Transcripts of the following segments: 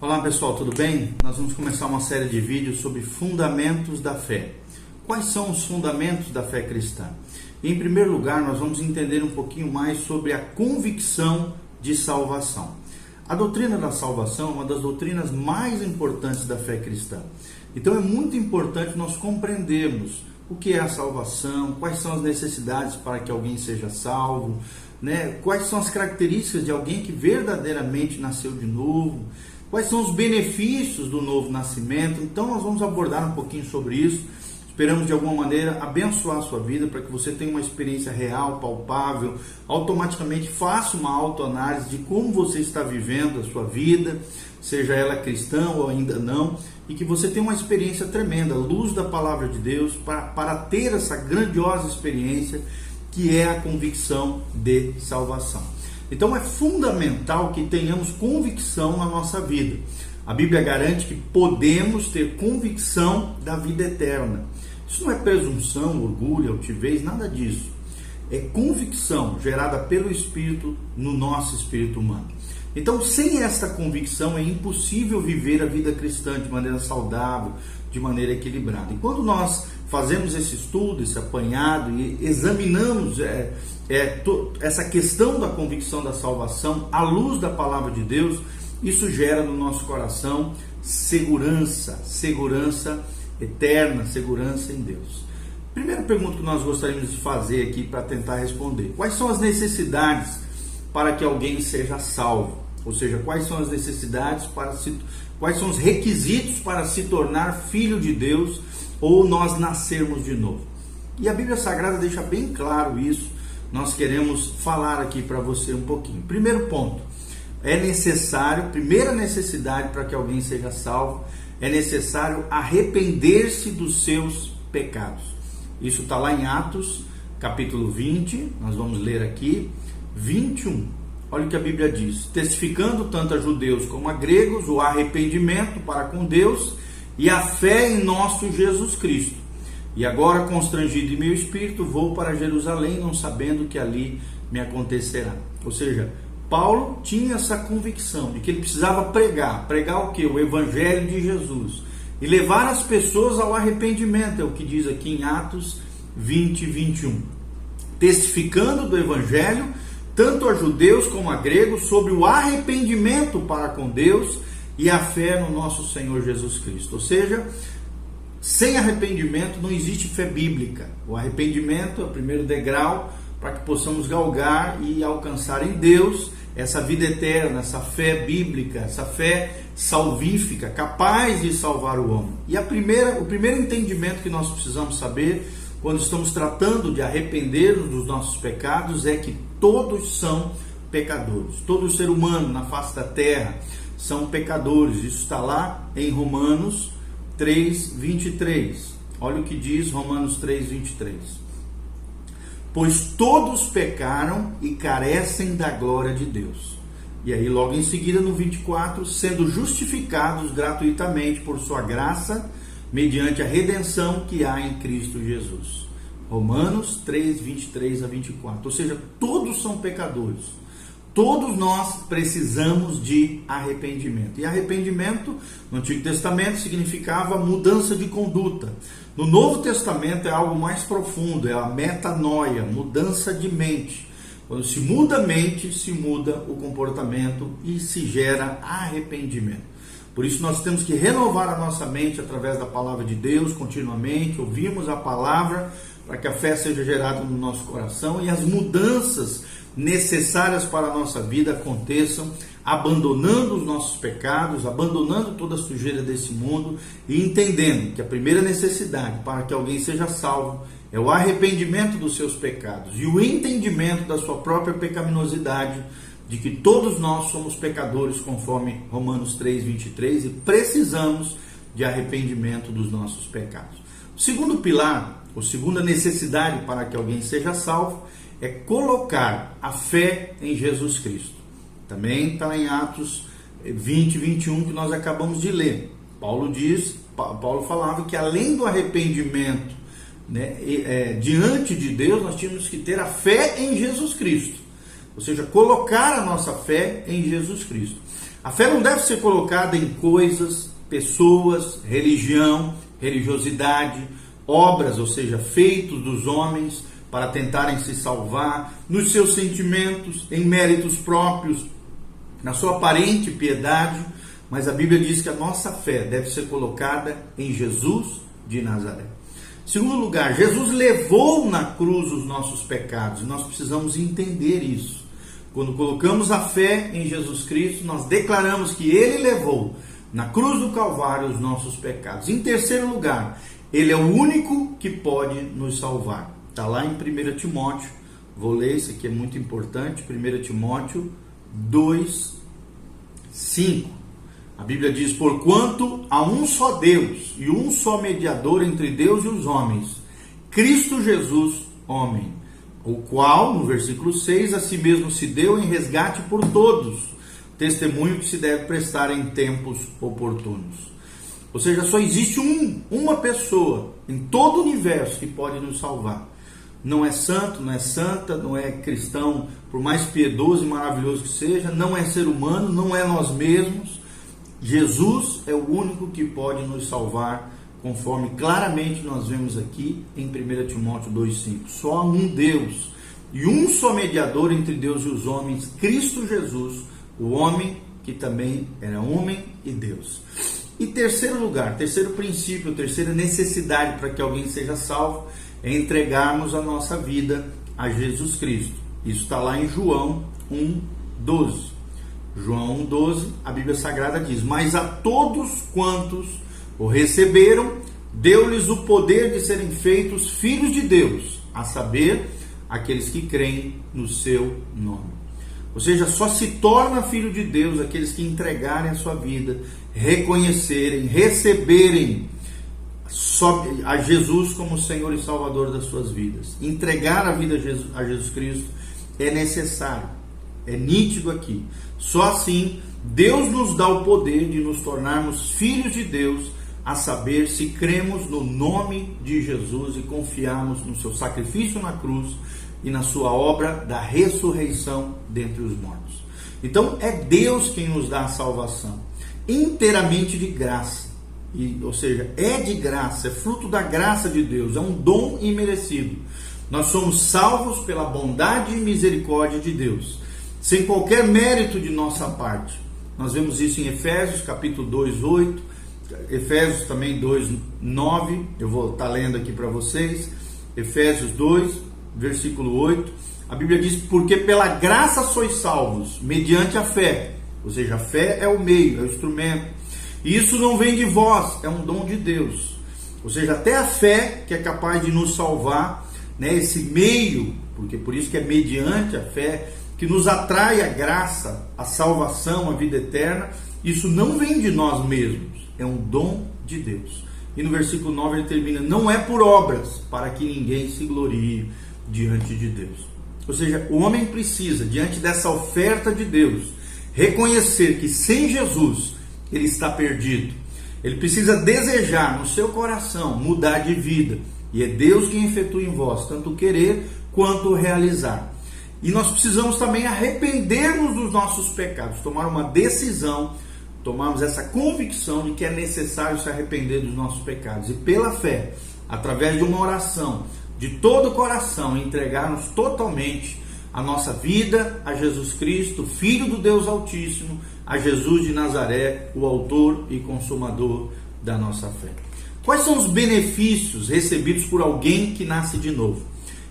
Olá pessoal, tudo bem? Nós vamos começar uma série de vídeos sobre fundamentos da fé. Quais são os fundamentos da fé cristã? Em primeiro lugar, nós vamos entender um pouquinho mais sobre a convicção de salvação. A doutrina da salvação é uma das doutrinas mais importantes da fé cristã. Então é muito importante nós compreendermos o que é a salvação, quais são as necessidades para que alguém seja salvo, quais são as características de alguém que verdadeiramente nasceu de novo, quais são os benefícios do novo nascimento. Então nós vamos abordar um pouquinho sobre isso. Esperamos de alguma maneira abençoar a sua vida para que você tenha uma experiência real, palpável, automaticamente faça uma autoanálise de como você está vivendo a sua vida, seja ela cristã ou ainda não, e que você tenha uma experiência tremenda, à luz da palavra de Deus, para ter essa grandiosa experiência que é a convicção de salvação. Então é fundamental que tenhamos convicção na nossa vida. A Bíblia garante que podemos ter convicção da vida eterna. Isso não é presunção, orgulho, altivez, nada disso. É convicção gerada pelo Espírito no nosso espírito humano. Então, sem esta convicção é impossível viver a vida cristã de maneira saudável, de maneira equilibrada. E quando nós fazemos esse estudo, esse apanhado e examinamos essa questão da convicção da salvação à luz da palavra de Deus, isso gera no nosso coração segurança eterna, segurança em Deus. Primeira pergunta que nós gostaríamos de fazer aqui para tentar responder: quais são as necessidades para que alguém seja salvo? Ou seja, quais são as necessidades quais são os requisitos para se tornar filho de Deus ou nós nascermos de novo? E a Bíblia Sagrada deixa bem claro isso. Nós queremos falar aqui para você um pouquinho. Primeiro ponto: é necessário, primeira necessidade para que alguém seja salvo, é necessário arrepender-se dos seus pecados. Isso está lá em Atos, capítulo 20, nós vamos ler aqui, 21. Olha o que a Bíblia diz: testificando tanto a judeus como a gregos o arrependimento para com Deus e a fé em nosso Jesus Cristo. E agora, constrangido em meu espírito, vou para Jerusalém, não sabendo que ali me acontecerá. Ou seja, Paulo tinha essa convicção de que ele precisava pregar o quê? O Evangelho de Jesus, e levar as pessoas ao arrependimento, é o que diz aqui em Atos 20, 21. Testificando do Evangelho, tanto a judeus como a gregos, sobre o arrependimento para com Deus e a fé no nosso Senhor Jesus Cristo. Ou seja, sem arrependimento não existe fé bíblica. O arrependimento é o primeiro degrau para que possamos galgar e alcançar em Deus essa vida eterna, essa fé bíblica, essa fé salvífica, capaz de salvar o homem. E o primeiro entendimento que nós precisamos saber quando estamos tratando de arrepender-nos dos nossos pecados é que todos são pecadores. Todo ser humano na face da terra são pecadores. Isso está lá em Romanos 3, 23. Olha o que diz Romanos 3, 23. Pois todos pecaram e carecem da glória de Deus. E aí logo em seguida no 24, sendo justificados gratuitamente por sua graça, mediante a redenção que há em Cristo Jesus. Romanos 3, 23 a 24. Ou seja, todos são pecadores. Todos nós precisamos de arrependimento. E arrependimento, no Antigo Testamento, significava mudança de conduta. No Novo Testamento é algo mais profundo, é a metanoia, mudança de mente. Quando se muda a mente, se muda o comportamento e se gera arrependimento. Por isso nós temos que renovar a nossa mente através da palavra de Deus continuamente, ouvirmos a palavra para que a fé seja gerada no nosso coração e as mudanças necessárias para a nossa vida aconteçam, abandonando os nossos pecados, abandonando toda a sujeira desse mundo e entendendo que a primeira necessidade para que alguém seja salvo é o arrependimento dos seus pecados e o entendimento da sua própria pecaminosidade, de que todos nós somos pecadores, conforme Romanos 3, 23, e precisamos de arrependimento dos nossos pecados. O segundo pilar, ou segunda necessidade para que alguém seja salvo, é colocar a fé em Jesus Cristo. Também está em Atos 20, 21, que nós acabamos de ler. Paulo falava que além do arrependimento, diante de Deus, nós tínhamos que ter a fé em Jesus Cristo. Ou seja, colocar a nossa fé em Jesus Cristo. A fé não deve ser colocada em coisas, pessoas, religião, religiosidade, obras, ou seja, feitos dos homens para tentarem se salvar, nos seus sentimentos, em méritos próprios, na sua aparente piedade, mas a Bíblia diz que a nossa fé deve ser colocada em Jesus de Nazaré. Segundo lugar, Jesus levou na cruz os nossos pecados, e nós precisamos entender isso. Quando colocamos a fé em Jesus Cristo, nós declaramos que Ele levou na cruz do Calvário os nossos pecados. Em terceiro lugar, Ele é o único que pode nos salvar. Está lá em 1 Timóteo, vou ler, isso aqui é muito importante, 1 Timóteo 2, 5. A Bíblia diz: porquanto há um só Deus e um só mediador entre Deus e os homens, Cristo Jesus, homem, o qual, no versículo 6, a si mesmo se deu em resgate por todos, testemunho que se deve prestar em tempos oportunos. Ou seja, só existe uma pessoa em todo o universo que pode nos salvar. Não é santo, não é santa, não é cristão, por mais piedoso e maravilhoso que seja, não é ser humano, não é nós mesmos. Jesus é o único que pode nos salvar, conforme claramente nós vemos aqui em 1 Timóteo 2,5. Só há um Deus e um só mediador entre Deus e os homens, Cristo Jesus, o homem que também era homem e Deus. E terceiro lugar, terceiro princípio, terceira necessidade para que alguém seja salvo, é entregarmos a nossa vida a Jesus Cristo. Isso está lá em João 1,12. João 1,12, a Bíblia Sagrada diz: mas a todos quantos o receberam, deu-lhes o poder de serem feitos filhos de Deus, a saber, aqueles que creem no seu nome. Ou seja, só se torna filho de Deus aqueles que entregarem a sua vida, reconhecerem, receberem a Jesus como Senhor e Salvador das suas vidas. Entregar a vida a Jesus Cristo é necessário, é nítido aqui. Só assim Deus nos dá o poder de nos tornarmos filhos de Deus, a saber, se cremos no nome de Jesus e confiarmos no seu sacrifício na cruz e na sua obra da ressurreição dentre os mortos. Então é Deus quem nos dá a salvação, inteiramente de graça. Ou seja, é de graça, é fruto da graça de Deus, é um dom imerecido. Nós somos salvos pela bondade e misericórdia de Deus, sem qualquer mérito de nossa parte. Nós vemos isso em Efésios capítulo 2, 8, Efésios também 2, 9, eu vou estar lendo aqui para vocês, Efésios 2, versículo 8, a Bíblia diz: porque pela graça sois salvos, mediante a fé. Ou seja, a fé é o meio, é o instrumento. E isso não vem de vós, é um dom de Deus. Ou seja, até a fé que é capaz de nos salvar, né, esse meio, porque por isso que é mediante a fé, que nos atrai a graça, a salvação, a vida eterna, isso não vem de nós mesmos, é um dom de Deus. E no versículo 9 ele termina: não é por obras, para que ninguém se glorie diante de Deus. Ou seja, o homem precisa, diante dessa oferta de Deus, reconhecer que sem Jesus ele está perdido. Ele precisa desejar no seu coração mudar de vida, e é Deus quem efetua em vós tanto o querer quanto o realizar. E nós precisamos também arrepender-nos dos nossos pecados, tomar uma decisão, tomarmos essa convicção de que é necessário se arrepender dos nossos pecados, e pela fé, através de uma oração, de todo o coração, entregarmos totalmente a nossa vida a Jesus Cristo, Filho do Deus Altíssimo, a Jesus de Nazaré, o autor e consumador da nossa fé. Quais são os benefícios recebidos por alguém que nasce de novo?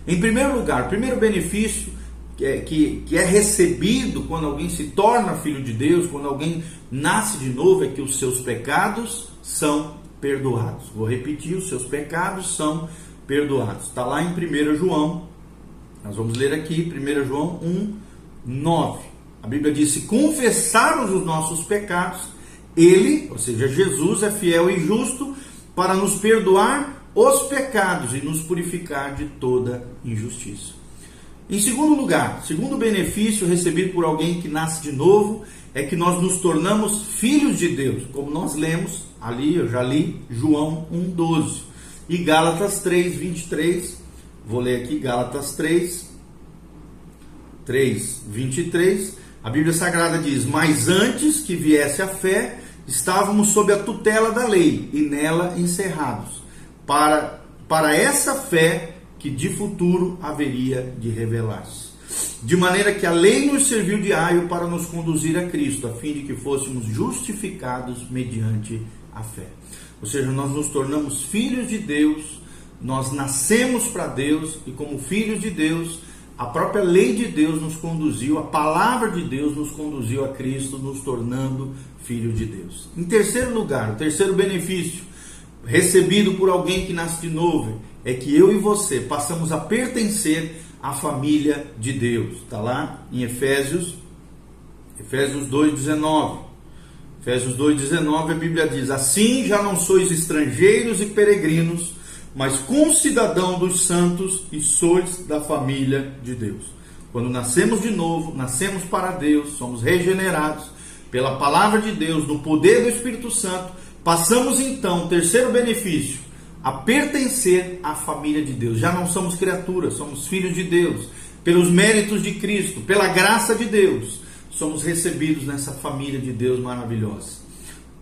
Em primeiro lugar, o primeiro benefício que é recebido quando alguém se torna filho de Deus, quando alguém nasce de novo, é que os seus pecados são perdoados. Vou repetir: os seus pecados são perdoados. Está lá em 1 João, nós vamos ler aqui, 1 João 1, 9. A Bíblia diz: se confessarmos os nossos pecados, Ele, ou seja, Jesus, é fiel e justo para nos perdoar os pecados e nos purificar de toda injustiça. Em segundo lugar, segundo benefício recebido por alguém que nasce de novo, é que nós nos tornamos filhos de Deus, como nós lemos ali, eu já li João 1,12 e Gálatas 3, 23, vou ler aqui Gálatas 3, 23, A Bíblia Sagrada diz: mas antes que viesse a fé, estávamos sob a tutela da lei e nela encerrados, para essa fé que de futuro haveria de revelar-se. De maneira que a lei nos serviu de aio para nos conduzir a Cristo, a fim de que fôssemos justificados mediante a fé. Ou seja, nós nos tornamos filhos de Deus, nós nascemos para Deus, e como filhos de Deus, a própria lei de Deus nos conduziu, a palavra de Deus nos conduziu a Cristo, nos tornando filhos de Deus. Em terceiro lugar, o terceiro benefício recebido por alguém que nasce de novo é que eu e você passamos a pertencer à família de Deus. Está lá em Efésios 2,19. Efésios 2,19, a Bíblia diz: assim já não sois estrangeiros e peregrinos, mas concidadão dos santos e sois da família de Deus. Quando nascemos de novo, nascemos para Deus, somos regenerados pela palavra de Deus, no poder do Espírito Santo, passamos então, terceiro benefício, a pertencer à família de Deus. Já não somos criaturas, somos filhos de Deus. Pelos méritos de Cristo, pela graça de Deus, somos recebidos nessa família de Deus maravilhosa.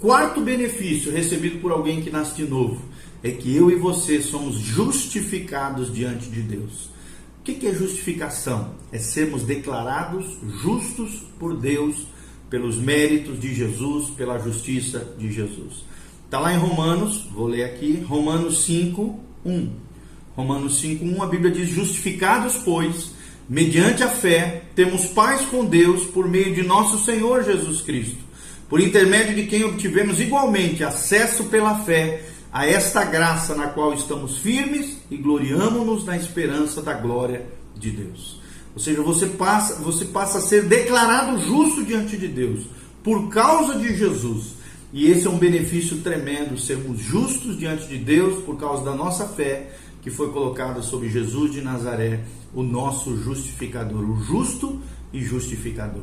Quarto benefício recebido por alguém que nasce de novo é que eu e você somos justificados diante de Deus. O que é justificação? É sermos declarados justos por Deus, pelos méritos de Jesus, pela justiça de Jesus. Está lá em Romanos, vou ler aqui, Romanos 5:1. Romanos 5:1, a Bíblia diz: justificados, pois, mediante a fé, temos paz com Deus por meio de nosso Senhor Jesus Cristo, por intermédio de quem obtivemos igualmente acesso pela fé a esta graça na qual estamos firmes e gloriamo-nos na esperança da glória de Deus. Ou seja, você passa a ser declarado justo diante de Deus por causa de Jesus. E esse é um benefício tremendo, sermos justos diante de Deus por causa da nossa fé, que foi colocada sobre Jesus de Nazaré, o nosso justificador, o justo e justificador.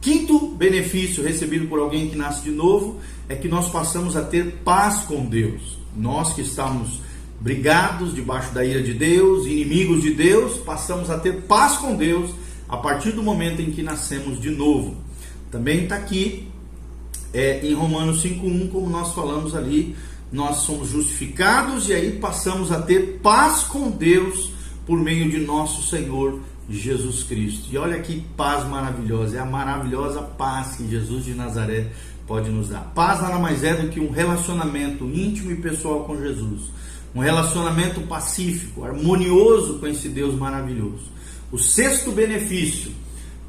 Quinto benefício recebido por alguém que nasce de novo é que nós passamos a ter paz com Deus. Nós que estamos brigados debaixo da ira de Deus, inimigos de Deus, passamos a ter paz com Deus a partir do momento em que nascemos de novo. Também está aqui em Romanos 5:1, como nós falamos ali, nós somos justificados e aí passamos a ter paz com Deus por meio de nosso Senhor Jesus Cristo. E olha que paz maravilhosa, é a maravilhosa paz que Jesus de Nazaré pode nos dar. Paz nada mais é do que um relacionamento íntimo e pessoal com Jesus, um relacionamento pacífico, harmonioso com esse Deus maravilhoso. O sexto benefício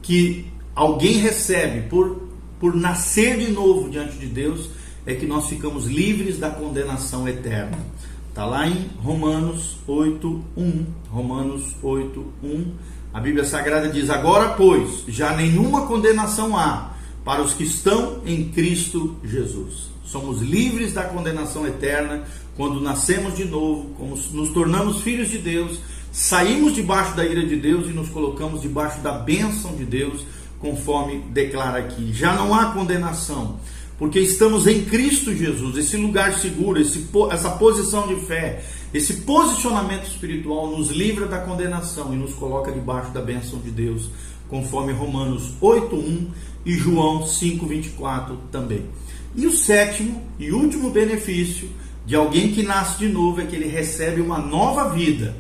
que alguém recebe por nascer de novo diante de Deus é que nós ficamos livres da condenação eterna. Está lá em Romanos 8:1. Romanos 8:1. A Bíblia Sagrada diz: agora, pois, já nenhuma condenação há para os que estão em Cristo Jesus. Somos livres da condenação eterna quando nascemos de novo, como nos tornamos filhos de Deus, saímos debaixo da ira de Deus e nos colocamos debaixo da bênção de Deus, conforme declara aqui. Já não há condenação, porque estamos em Cristo Jesus. Esse lugar seguro, essa posição de fé, esse posicionamento espiritual nos livra da condenação e nos coloca debaixo da bênção de Deus, conforme Romanos 8:1 e João 5:24 também. E o sétimo e último benefício de alguém que nasce de novo é que ele recebe uma nova vida.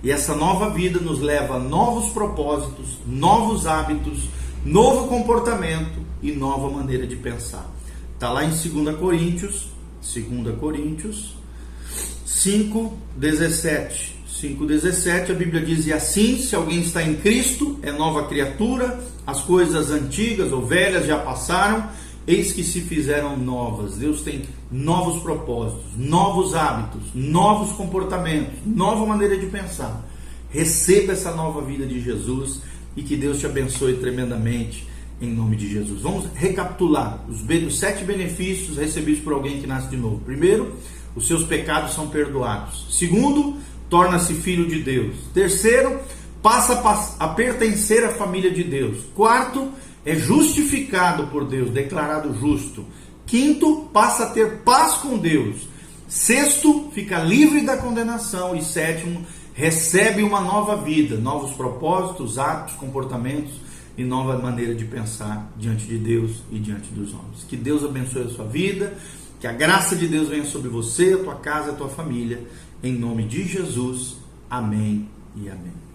E essa nova vida nos leva a novos propósitos, novos hábitos, novo comportamento e nova maneira de pensar. Está lá em 2 Coríntios 5:17. 5:17, a Bíblia diz: e assim, se alguém está em Cristo, é nova criatura, as coisas antigas ou velhas já passaram, eis que se fizeram novas. Deus tem novos propósitos, novos hábitos, novos comportamentos, nova maneira de pensar. Receba essa nova vida de Jesus e que Deus te abençoe tremendamente em nome de Jesus. Vamos recapitular os 7 benefícios recebidos por alguém que nasce de novo. Primeiro, os seus pecados são perdoados. Segundo, torna-se filho de Deus. Terceiro, passa a pertencer à família de Deus. Quarto, é justificado por Deus, declarado justo. Quinto, passa a ter paz com Deus. Sexto, fica livre da condenação. E sétimo, recebe uma nova vida, novos propósitos, hábitos, comportamentos e nova maneira de pensar diante de Deus e diante dos homens. Que Deus abençoe a sua vida, que a graça de Deus venha sobre você, a tua casa, a tua família, em nome de Jesus. Amém e amém.